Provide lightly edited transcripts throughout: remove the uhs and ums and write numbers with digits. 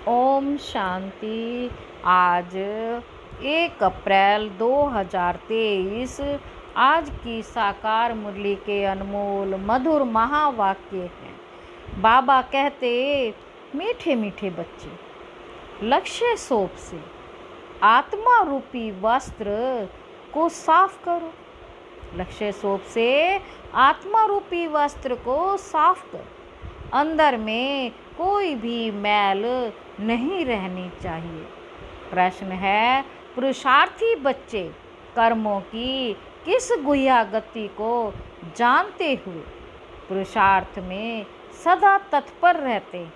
ओम शांति। आज 1 अप्रैल 2023 आज की साकार मुरली के अनमोल मधुर महावाक्य हैं। बाबा कहते, मीठे मीठे बच्चे, लक्ष्य सोप से आत्मा रूपी वस्त्र को साफ करो। लक्ष्य सोप से आत्मा रूपी वस्त्र को साफ करो। अंदर में कोई भी मैल नहीं रहनी चाहिए। प्रश्न है, पुरुषार्थी बच्चे कर्मों की किस गुह्य गति को जानते हुए पुरुषार्थ में सदा तत्पर रहते हैं?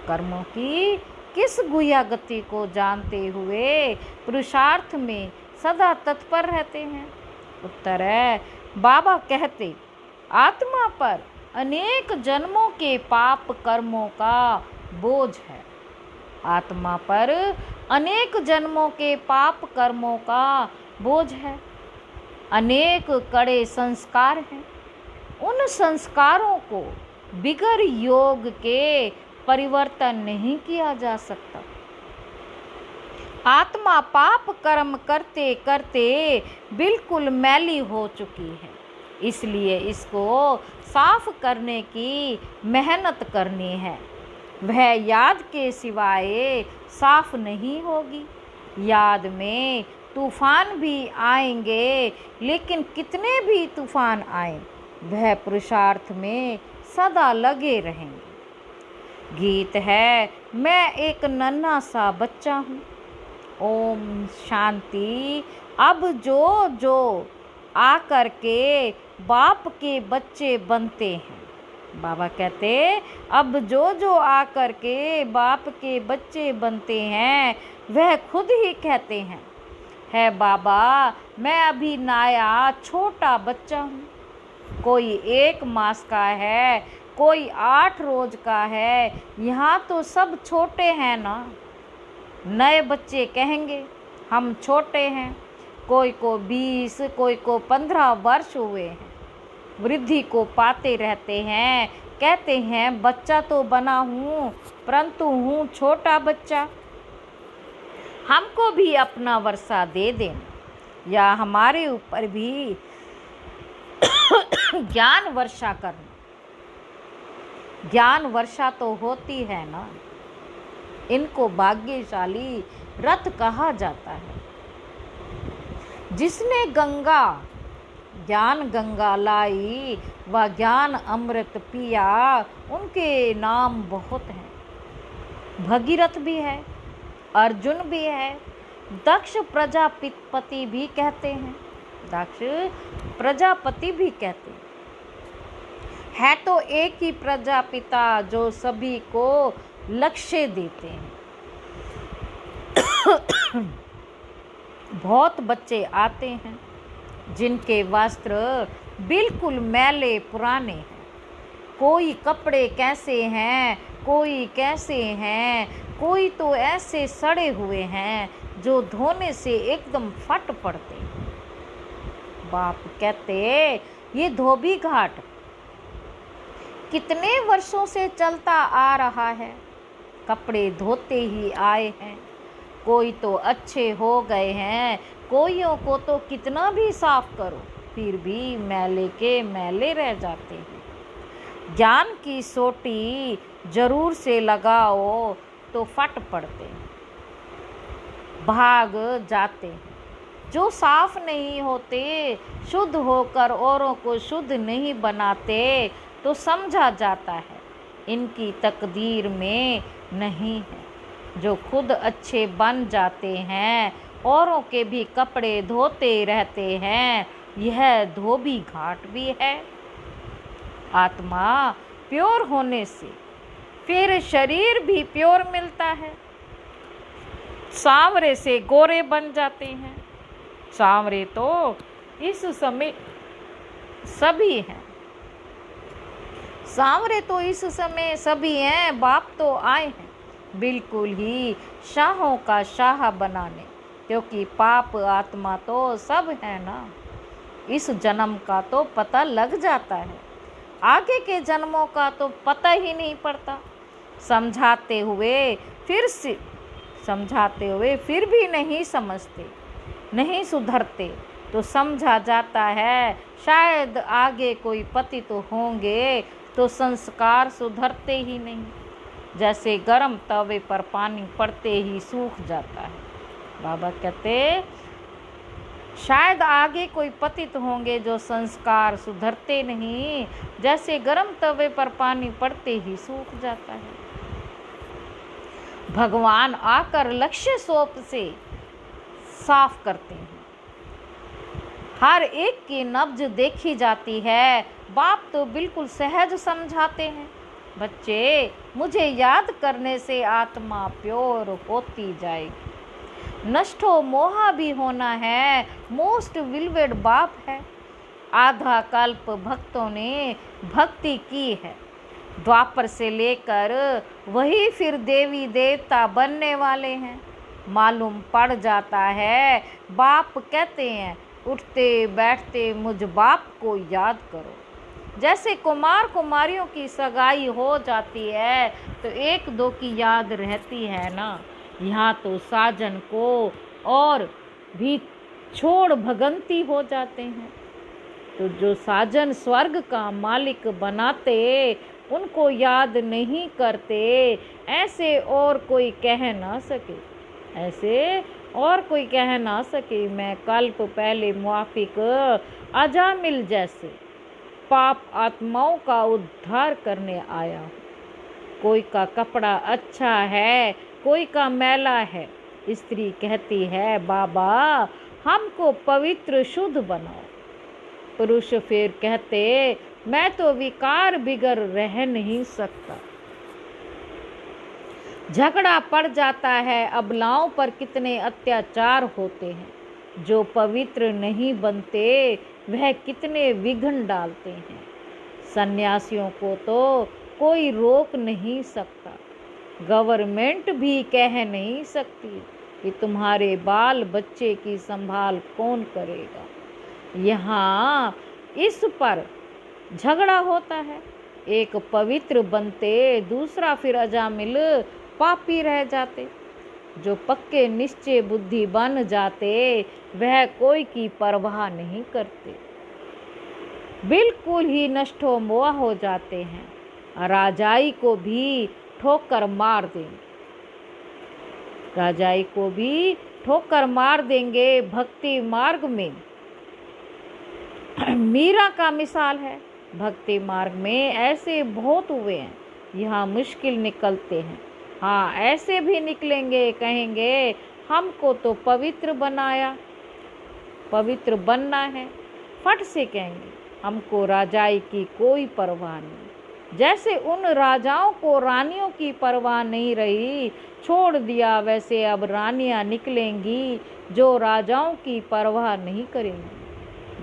कर्मों की किस गुह्य गति को जानते हुए पुरुषार्थ में सदा तत्पर रहते हैं? उत्तर है, बाबा कहते, आत्मा पर अनेक जन्मों के पाप कर्मों का बोझ है। आत्मा पर अनेक जन्मों के पाप कर्मों का बोझ है। अनेक कड़े संस्कार हैं। उन संस्कारों को बिगर योग के परिवर्तन नहीं किया जा सकता। आत्मा पाप कर्म करते करते बिल्कुल मैली हो चुकी है, इसलिए इसको साफ करने की मेहनत करनी है। वह याद के सिवाय साफ नहीं होगी। याद में तूफान भी आएंगे, लेकिन कितने भी तूफान आए वह पुरुषार्थ में सदा लगे रहेंगे। गीत है, मैं एक नन्हा सा बच्चा हूँ। ओम शांति। अब जो जो आकर के बाप के बच्चे बनते हैं, बाबा कहते, अब जो जो आकर के बाप के बच्चे बनते हैं वह खुद ही कहते हैं, है बाबा मैं अभी नया छोटा बच्चा हूँ। कोई 1 मास का है, कोई 8 रोज का है। यहाँ तो सब छोटे हैं ना। नए बच्चे कहेंगे हम छोटे हैं। कोई को 20, कोई को 15 वर्ष हुए हैं। वृद्धि को पाते रहते हैं, कहते हैं बच्चा तो बना हूँ, परंतु हूँ छोटा बच्चा। हमको भी अपना वर्षा दे देना, या हमारे ऊपर भी ज्ञान वर्षा करना। ज्ञान वर्षा तो होती है ना। इनको भाग्यशाली रथ कहा जाता है। जिसने गंगा ज्ञान गंगा लाई व ज्ञान अमृत पिया, उनके नाम बहुत हैं। भगीरथ भी है, अर्जुन भी है, दक्ष प्रजापति भी कहते हैं। दक्ष प्रजापति भी कहते हैं। है तो एक ही प्रजापिता जो सभी को लक्ष्य देते हैं। बहुत बच्चे आते हैं जिनके वस्त्र बिल्कुल मैले पुराने हैं। कोई कपड़े कैसे हैं, कोई कैसे हैं, कोई तो ऐसे सड़े हुए हैं जो धोने से एकदम फट पड़ते हैं। बाप कहते, ये धोबी घाट कितने वर्षों से चलता आ रहा है। कपड़े धोते ही आए हैं। कोई तो अच्छे हो गए हैं, कोइयों को तो कितना भी साफ करो फिर भी मैले के मैले रह जाते हैं। ज्ञान की सोटी जरूर से लगाओ तो फट पड़ते हैं, भाग जाते हैं। जो साफ नहीं होते, शुद्ध होकर औरों को शुद्ध नहीं बनाते, तो समझा जाता है इनकी तकदीर में नहीं है। जो खुद अच्छे बन जाते हैं, औरों के भी कपड़े धोते रहते हैं, यह धोबी घाट भी है। आत्मा प्योर होने से फिर शरीर भी प्योर मिलता है। सांवरे से गोरे बन जाते हैं। सांवरे तो इस समय सभी हैं। सांवरे तो इस समय सभी हैं। बाप तो आए हैं बिल्कुल ही शाहों का शाह बनाने, क्योंकि पाप आत्मा तो सब है ना। इस जन्म का तो पता लग जाता है, आगे के जन्मों का तो पता ही नहीं पड़ता। समझाते हुए फिर भी नहीं समझते, नहीं सुधरते, तो समझा जाता है शायद आगे कोई पति तो होंगे, तो संस्कार सुधरते ही नहीं। जैसे गर्म तवे पर पानी पड़ते ही सूख जाता है। बाबा कहते शायद आगे कोई पतित होंगे जो संस्कार सुधरते नहीं, जैसे गर्म तवे पर पानी पड़ते ही सूख जाता है। भगवान आकर लक्ष्य सोप से साफ करते हैं। हर एक की नब्ज देखी जाती है। बाप तो बिल्कुल सहज समझाते हैं, बच्चे मुझे याद करने से आत्मा प्योर होती जाएगी। नष्टो मोहा भी होना है, मोस्ट विलवेड बाप है। आधा कल्प भक्तों ने भक्ति की है, द्वापर से लेकर वही फिर देवी देवता बनने वाले हैं। मालूम पड़ जाता है, बाप कहते हैं उठते बैठते मुझ बाप को याद करो। जैसे कुमार कुमारियों की सगाई हो जाती है तो एक दो की याद रहती है ना, यहाँ तो साजन को और भी छोड़ भगंती हो जाते हैं। तो जो साजन स्वर्ग का मालिक बनाते उनको याद नहीं करते, ऐसे और कोई कह ना सके मैं कल्प पहले मुआफिक अजामिल जैसे पाप आत्माओं का उद्धार करने आया हूँ। कोई का कपड़ा अच्छा है, कोई का मैला है। स्त्री कहती है बाबा हमको पवित्र शुद्ध बनाओ। पुरुष फिर कहते मैं तो विकार बिगर रह नहीं सकता। झगड़ा पड़ जाता है, अबलाओं पर कितने अत्याचार होते हैं। जो पवित्र नहीं बनते वह कितने विघ्न डालते हैं। सन्यासियों को तो कोई रोक नहीं सकता, गवर्नमेंट भी कह नहीं सकती कि तुम्हारे बाल बच्चे की संभाल कौन करेगा। यहाँ इस पर झगड़ा होता है। एक पवित्र बनते, दूसरा फिर अजामिल पापी रह जाते। जो पक्के निश्चय बुद्धि बन जाते वह कोई की परवाह नहीं करते, बिल्कुल ही नष्टो मोह हो जाते हैं। राजाई को भी ठोकर मार देंगे। भक्ति मार्ग में मीरा का मिसाल है। भक्ति मार्ग में ऐसे बहुत हुए हैं, यहाँ मुश्किल निकलते हैं। हाँ ऐसे भी निकलेंगे, कहेंगे हमको तो पवित्र बनना है। फट से कहेंगे हमको राजाई की कोई परवाह नहीं। जैसे उन राजाओं को रानियों की परवाह नहीं रही, छोड़ दिया, वैसे अब रानियां निकलेंगी जो राजाओं की परवाह नहीं करेंगी।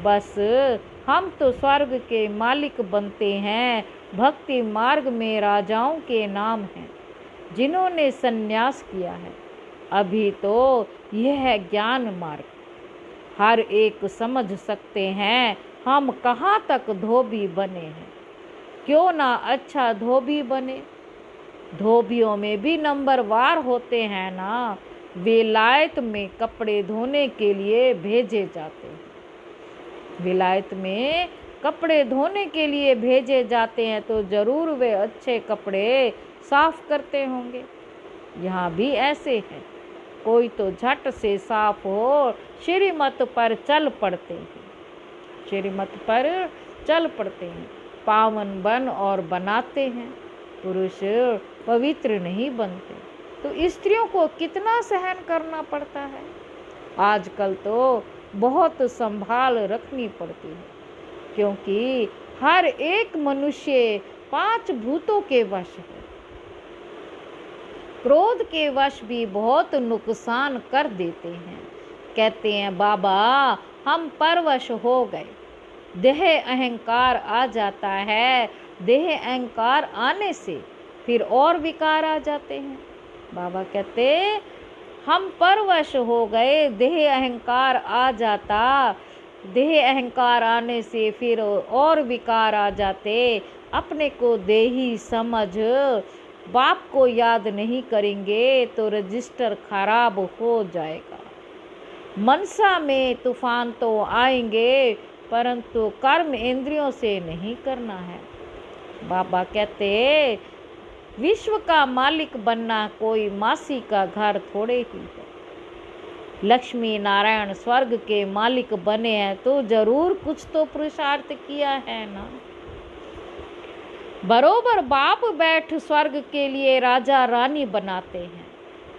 बस हम तो स्वर्ग के मालिक बनते हैं। भक्ति मार्ग में राजाओं के नाम हैं जिन्होंने संन्यास किया है। अभी तो यह है ज्ञान मार्ग, हर एक समझ सकते हैं हम कहाँ तक धोबी बने हैं। क्यों ना अच्छा धोबी बने। धोबियों में भी नंबरवार होते हैं ना। विलायत में कपड़े धोने के लिए भेजे जाते हैं। तो जरूर वे अच्छे कपड़े साफ करते होंगे। यहाँ भी ऐसे है, कोई तो झट से साफ हो श्रीमत पर चल पड़ते हैं। पावन बन और बनाते हैं। पुरुष पवित्र नहीं बनते तो स्त्रियों को कितना सहन करना पड़ता है। आजकल तो बहुत संभाल रखनी पड़ती है, क्योंकि हर एक मनुष्य 5 भूतों के वश है। क्रोध के वश भी बहुत नुकसान कर देते हैं। कहते हैं बाबा हम परवश हो गए, देह अहंकार आ जाता है। देह अहंकार आने से फिर और विकार आ जाते हैं। बाबा कहते हम परवश हो गए, देह अहंकार आ जाता, देह अहंकार आने से फिर और विकार आ जाते। अपने को देही समझ बाप को याद नहीं करेंगे तो रजिस्टर खराब हो जाएगा। मनसा में तूफान तो आएंगे, परंतु कर्म इंद्रियों से नहीं करना है। बाबा कहते विश्व का मालिक बनना कोई मासी का घर थोड़े ही है। लक्ष्मी नारायण स्वर्ग के मालिक बने हैं तो जरूर कुछ तो पुरुषार्थ किया है ना। बरोबर बाप बैठ स्वर्ग के लिए राजा रानी बनाते हैं,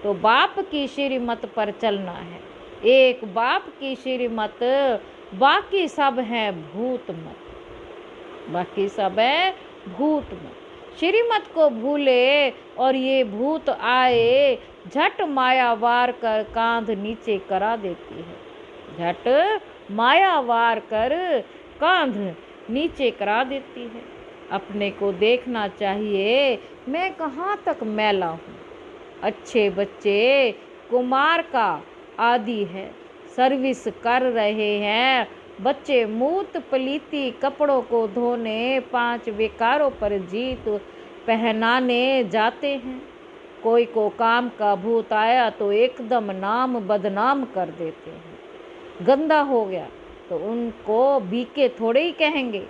तो बाप की श्रीमत पर चलना है। एक बाप की श्रीमत, बाकी सब है भूत मत, बाकी सब है भूत मत। श्रीमत को भूले और ये भूत आए, झट माया वार कर कांध नीचे करा देती है। झट माया वार कर कांध नीचे करा देती है। अपने को देखना चाहिए, मैं कहाँ तक मैला हूँ। अच्छे बच्चे कुमार का आदि है, सर्विस कर रहे हैं। बच्चे मूत पलीती कपड़ों को धोने, 5 विकारों पर जीत पहनाने जाते हैं। कोई को काम का भूत आया तो एकदम नाम बदनाम कर देते हैं। गंदा हो गया तो उनको बीके थोड़े ही कहेंगे,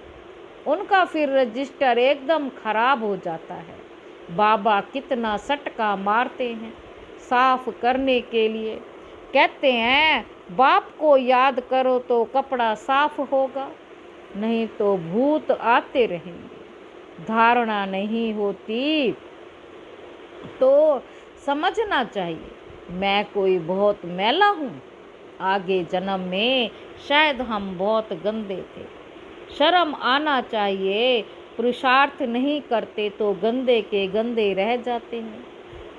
उनका फिर रजिस्टर एकदम खराब हो जाता है। बाबा कितना सटका मारते हैं साफ करने के लिए। कहते हैं बाप को याद करो तो कपड़ा साफ होगा, नहीं तो भूत आते रहेंगे। धारणा नहीं होती तो समझना चाहिए मैं कोई बहुत मैला हूँ। आगे जन्म में शायद हम बहुत गंदे थे। शर्म आना चाहिए, पुरुषार्थ नहीं करते तो गंदे के गंदे रह जाते हैं,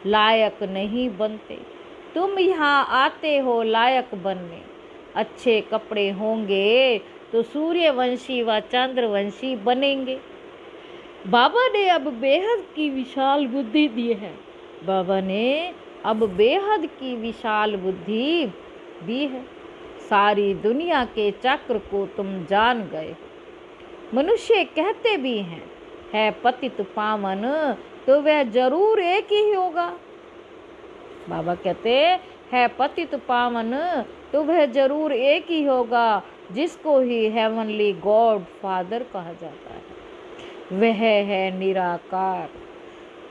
लायक नहीं बनते। तुम यहाँ आते हो लायक बनने। अच्छे कपड़े होंगे तो सूर्यवंशी व चंद्रवंशी बनेंगे। बाबा ने अब बेहद की विशाल बुद्धि दी है। बाबा ने अब बेहद की विशाल बुद्धि दी है। सारी दुनिया के चक्र को तुम जान गए। मनुष्य कहते भी हैं है पतित पावन, तो वह जरूर एक ही होगा। बाबा कहते है पतित पावन तो वह जरूर एक ही होगा, जिसको ही हेवनली गॉड फादर कहा जाता है। वह है निराकार।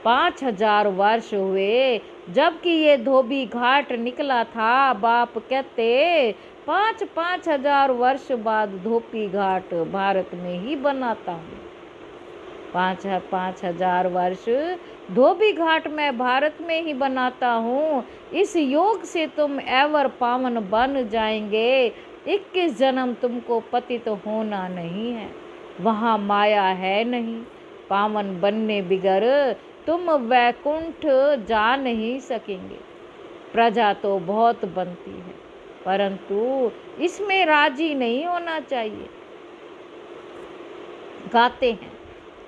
5000 वर्ष हुए जबकि ये धोबी घाट निकला था। बाप कहते 5,000 वर्ष बाद धोबी घाट भारत में ही बनाता हूँ। 5,000 वर्ष धोबी घाट मैं भारत में ही बनाता हूँ। इस योग से तुम एवर पावन बन जाएंगे। 21 जन्म तुमको पतित होना नहीं है, वहाँ माया है नहीं। पावन बनने बिगर तुम वैकुंठ जा नहीं सकेंगे। प्रजा तो बहुत बनती है, परंतु इसमें राजी नहीं होना चाहिए। गाते हैं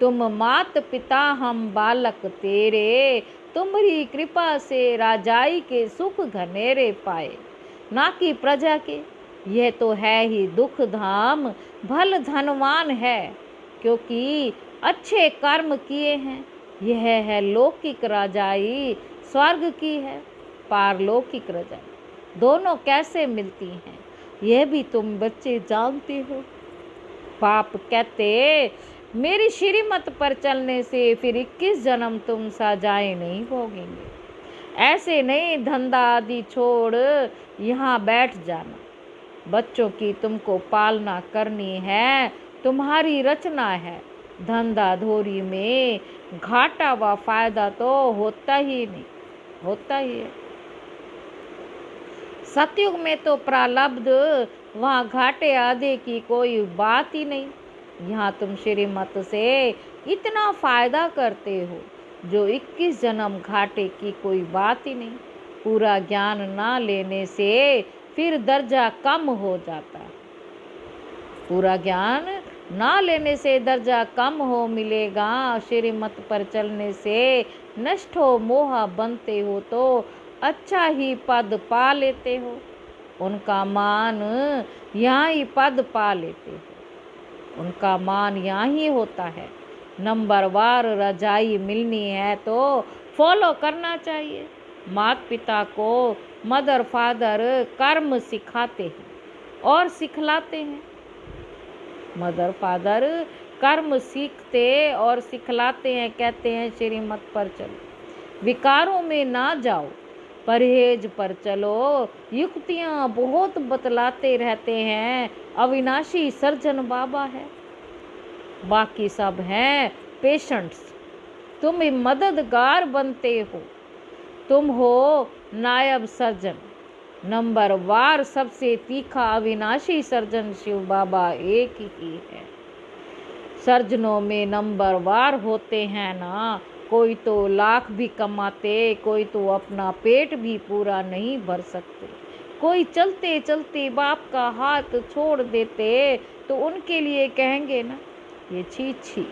तुम मात पिता हम बालक तेरे, तुम्हारी कृपा से राजाई के सुख घनेरे पाए, ना कि प्रजा के। यह तो है ही दुख धाम, भल धनवान है क्योंकि अच्छे कर्म किए हैं। यह है लौकिक राजाई, स्वर्ग की है पारलौकिक राजाई। दोनों कैसे मिलती हैं यह भी तुम बच्चे जानते हो। बाप कहते मेरी श्रीमत पर चलने से फिर 21 जन्म तुम सजाएं नहीं भोगेंगे। ऐसे नहीं धंधा आदि छोड़ यहाँ बैठ जाना। बच्चों की तुमको पालना करनी है, तुम्हारी रचना है। धंधा धोरी में घाटा व फायदा तो होता ही नहीं, होता ही है। सतयुग में तो प्रारब्ध, वहाँ घाटे आदि की कोई बात ही नहीं। यहाँ तुम श्रीमत से इतना फायदा करते हो जो 21 जन्म घाटे की कोई बात ही नहीं। पूरा ज्ञान ना लेने से फिर दर्जा कम हो जाता है। पूरा ज्ञान ना लेने से दर्जा कम हो मिलेगा। श्रीमत पर चलने से नष्ट हो मोह बनते हो तो अच्छा ही पद पा लेते हो। उनका मान यहाँ ही पद पा लेते हो, उनका मान यहाँ ही होता है। नंबरवार रजाई मिलनी है तो फॉलो करना चाहिए। माता पिता को मदर फादर कर्म सिखाते हैं और सिखलाते हैं। मदर फादर कर्म सीखते और सिखलाते हैं। कहते हैं श्रीमत पर चलो, विकारों में ना जाओ, परहेज पर चलो। युक्तियां बहुत बतलाते रहते हैं। अविनाशी सर्जन बाबा है, बाकी सब हैं पेशेंट्स। तुम मददगार बनते हो, तुम हो नायब सर्जन। नंबरवार सबसे तीखा अविनाशी सर्जन शिव बाबा एक ही है। सर्जनों में नंबरवार होते हैं ना, कोई तो लाख भी कमाते, कोई तो अपना पेट भी पूरा नहीं भर सकते। कोई चलते चलते बाप का हाथ छोड़ देते तो उनके लिए कहेंगे ना, ये छी छी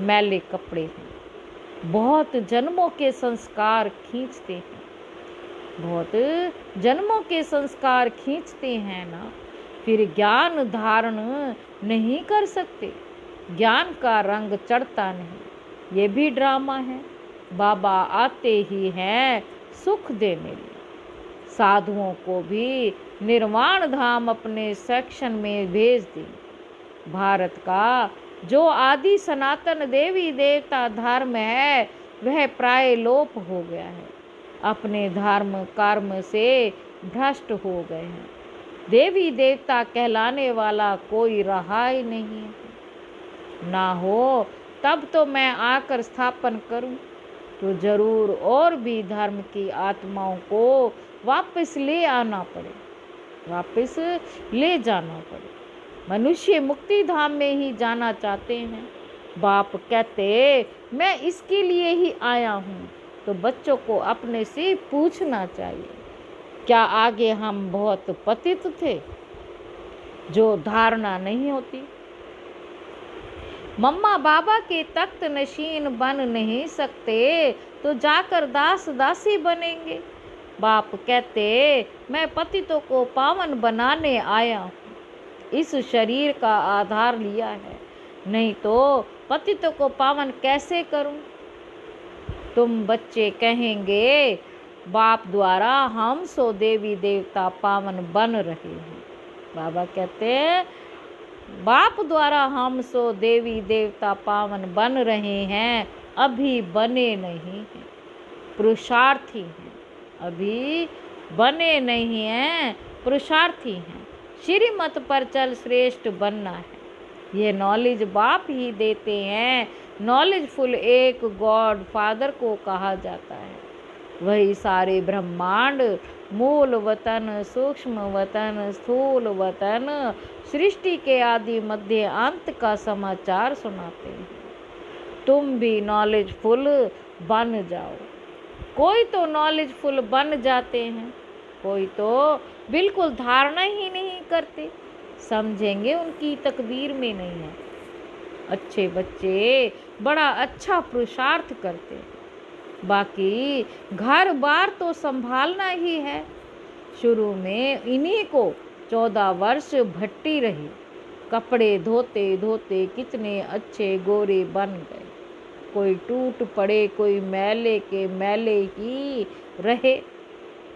मैले कपड़े हैं। बहुत जन्मों के संस्कार खींचते हैं, बहुत जन्मों के संस्कार खींचते हैं ना, फिर ज्ञान धारण नहीं कर सकते। ज्ञान का रंग चढ़ता नहीं, ये भी ड्रामा है। बाबा आते ही हैं सुख देने लिए। साधुओं को भी निर्वाण धाम अपने सेक्शन में भेज दें। भारत का जो आदि सनातन देवी देवता धर्म है वह प्राय लोप हो गया है। अपने धर्म कर्म से भ्रष्ट हो गए हैं। देवी देवता कहलाने वाला कोई रहा ही नहीं है। ना हो तब तो मैं आकर स्थापन करूं, तो जरूर और भी धर्म की आत्माओं को वापस ले आना पड़े, वापस ले जाना पड़े। मनुष्य मुक्ति धाम में ही जाना चाहते हैं। बाप कहते मैं इसके लिए ही आया हूँ, तो बच्चों को अपने से पूछना चाहिए, क्या आगे हम बहुत पतित थे? जो धारणा नहीं होती। मम्मा बाबा के तख्त नशीन बन नहीं सकते तो जाकर दास दासी बनेंगे। बाप कहते मैं पतितों को पावन बनाने आया हूँ, इस शरीर का आधार लिया है, नहीं तो पतितों को पावन कैसे करूं? तुम बच्चे कहेंगे बाप द्वारा हम सो देवी देवता पावन बन रहे हैं। बाबा कहते हैं बाप द्वारा हम सो देवी देवता पावन बन रहे हैं, अभी बने नहीं हैं, पुरुषार्थी हैं। अभी बने नहीं हैं, पुरुषार्थी हैं। श्रीमत पर चल श्रेष्ठ बनना है, ये नॉलेज बाप ही देते हैं। नॉलेजफुल एक गॉड फादर को कहा जाता है। वही सारे ब्रह्मांड, मूल वतन, सूक्ष्म वतन, स्थूल वतन, सृष्टि के आदि मध्य अंत का समाचार सुनाते हैं। तुम भी नॉलेजफुल बन जाओ। कोई तो नॉलेजफुल बन जाते हैं, कोई तो बिल्कुल धारणा ही नहीं करते, समझेंगे उनकी तकदीर में नहीं है। अच्छे बच्चे बड़ा अच्छा पुरुषार्थ करते हैं, बाकी घर बार तो संभालना ही है। शुरू में इन्हीं को 14 वर्ष भट्टी रही, कपड़े धोते धोते कितने अच्छे गोरे बन गए। कोई टूट पड़े, कोई मैले के मैले ही रहे।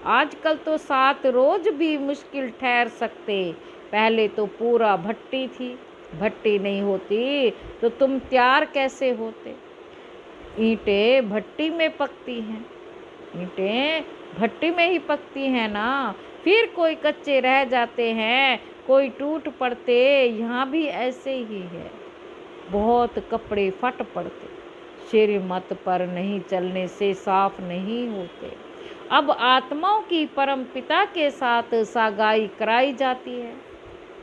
आजकल तो 7 रोज भी मुश्किल ठहर सकते, पहले तो पूरा भट्टी थी। भट्टी नहीं होती तो तुम तैयार कैसे होते? ईंटें भट्टी में पकती हैं, ईंटें भट्टी में ही पकती हैं ना। फिर कोई कच्चे रह जाते हैं, कोई टूट पड़ते, यहाँ भी ऐसे ही है। बहुत कपड़े फट पड़ते, श्रीमत पर नहीं चलने से साफ नहीं होते। अब आत्माओं की परम पिता के साथ सागाई कराई जाती है।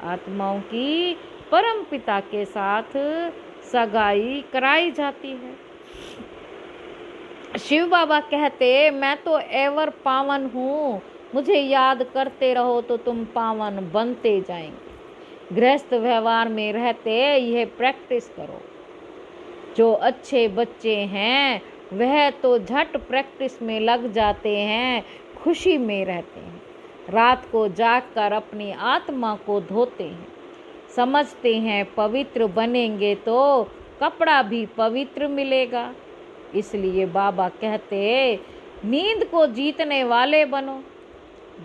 आत्माओं की परम पिता के साथ सगाई कराई जाती है। शिव बाबा कहते मैं तो एवर पावन हूँ, मुझे याद करते रहो तो तुम पावन बनते जाएंगे। गृहस्थ व्यवहार में रहते यह प्रैक्टिस करो। जो अच्छे बच्चे हैं वह तो झट प्रैक्टिस में लग जाते हैं, खुशी में रहते हैं। रात को जागकर अपनी आत्मा को धोते हैं, समझते हैं पवित्र बनेंगे तो कपड़ा भी पवित्र मिलेगा। इसलिए बाबा कहते नींद को जीतने वाले बनो,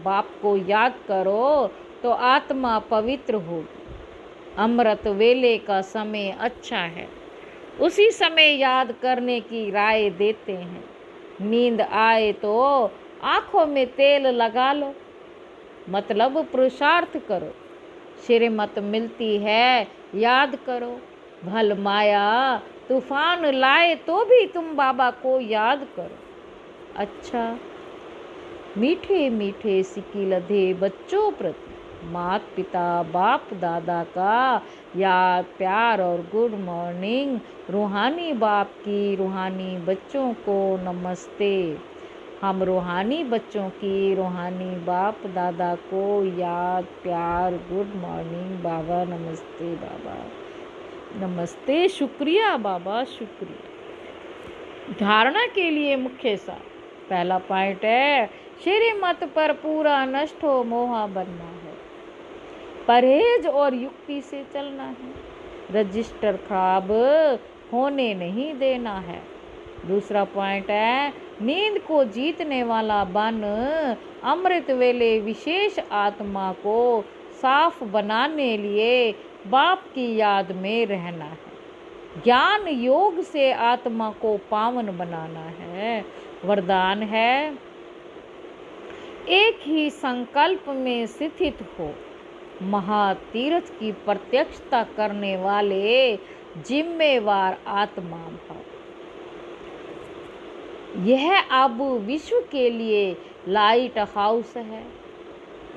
बाप को याद करो तो आत्मा पवित्र होगी। अमृत वेले का समय अच्छा है, उसी समय याद करने की राय देते हैं। नींद आए तो आंखों में तेल लगा लो, मतलब पुरुषार्थ करो। श्रीमत मिलती है, याद करो। भल माया तूफान लाए तो भी तुम बाबा को याद करो। अच्छा, मीठे मीठे सिक्की लधे बच्चों प्रति माता पिता बाप दादा का याद प्यार और गुड मॉर्निंग। रूहानी बाप की रूहानी बच्चों को नमस्ते। हम रूहानी बच्चों की रूहानी बाप दादा को याद प्यार गुड मॉर्निंग। बाबा नमस्ते, बाबा नमस्ते, शुक्रिया बाबा, शुक्रिया। धारणा के लिए मुख्य सार। पहला पॉइंट है श्रीमत पर पूरा नष्ट हो मोहा बनना है, परहेज और युक्ति से चलना है, रजिस्टर खराब होने नहीं देना है। दूसरा पॉइंट है नींद को जीतने वाला बन अमृत वेले विशेष आत्मा को साफ बनाने लिए बाप की याद में रहना है। ज्ञान योग से आत्मा को पावन बनाना है। वरदान है एक ही संकल्प में स्थित हो, महातीर्थ की प्रत्यक्षता करने वाले जिम्मेवार आत्मा भाव। यह अब विश्व के लिए लाइट हाउस है।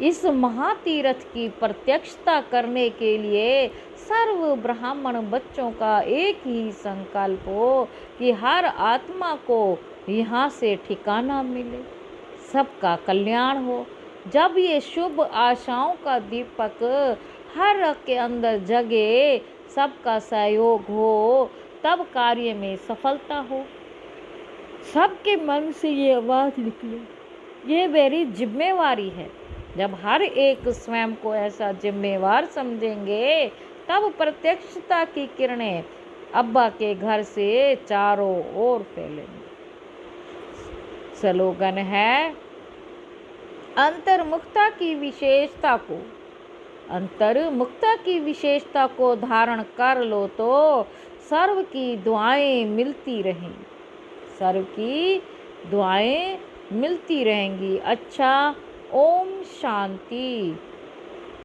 इस महातीर्थ की प्रत्यक्षता करने के लिए सर्व ब्राह्मण बच्चों का एक ही संकल्प हो कि हर आत्मा को यहाँ से ठिकाना मिले, सबका कल्याण हो। जब ये शुभ आशाओं का दीपक हर के अंदर जगे, सबका सहयोग हो, तब कार्य में सफलता हो। सबके मन से ये आवाज निकले, ये मेरी जिम्मेवारी है। जब हर एक स्वयं को ऐसा जिम्मेवार समझेंगे, तब प्रत्यक्षता की किरणें अब्बा के घर से चारों ओर फैलेंगी। स्लोगन है अंतर्मुखता की विशेषता को धारण कर लो तो सर्व की दुआएं मिलती रहेंगी। अच्छा, ओम शांति।